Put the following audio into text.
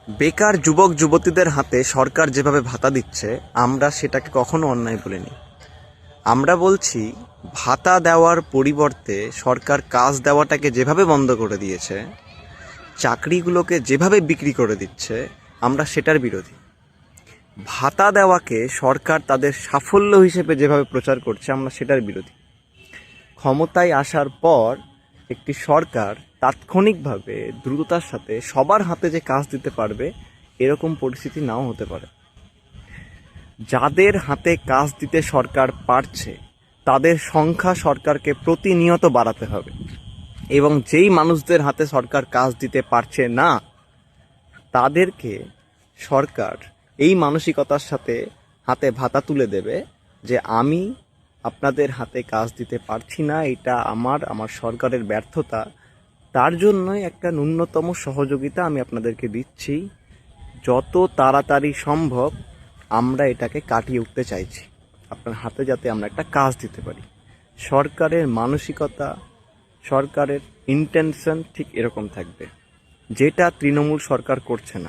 বেকার যুবক যুবতীদের হাতে সরকার যেভাবে ভাতা দিচ্ছে আমরা সেটাকে কখনো অন্যায় বলিনি। আমরা বলছি ভাতা দেওয়ার পরিবর্তে সরকার কাজ দেওয়াটাকে যেভাবে বন্ধ করে দিয়েছে, চাকরিগুলোকে যেভাবে বিক্রি করে দিচ্ছে, আমরা সেটার বিরোধী। ভাতা দেওয়াকে সরকার তাদের সাফল্য হিসেবে যেভাবে প্রচার করছে, আমরা সেটার বিরোধী। ক্ষমতায় আসার পর একটি সরকার তাৎক্ষণিকভাবে দ্রুততার সাথে সবার হাতে যে কাজ দিতে পারবে এরকম পরিস্থিতি নাও হতে পারে। যাদের হাতে কাজ দিতে সরকার পারছে তাদের সংখ্যা সরকারকে প্রতিনিয়ত বাড়াতে হবে, এবং যেই মানুষদের হাতে সরকার কাজ দিতে পারছে না তাদেরকে সরকার এই মানসিকতার সাথে হাতে ভাতা তুলে দেবে যে আমি আপনাদের হাতে কাজ দিতে পারছি না, এটা আমার সরকারের ব্যর্থতা, তার জন্যই একটা ন্যূনতম সহযোগিতা আমি আপনাদেরকে দিচ্ছি। যত তাড়াতাড়ি সম্ভব আমরা এটাকে কাটিয়ে উঠতে চাইছি, আপনার হাতে যাতে আমরা একটা কাজ দিতে পারি। সরকারের মানসিকতা, সরকারের ইন্টেনশন ঠিক এরকম থাকবে, যেটা তৃণমূল সরকার করছে না।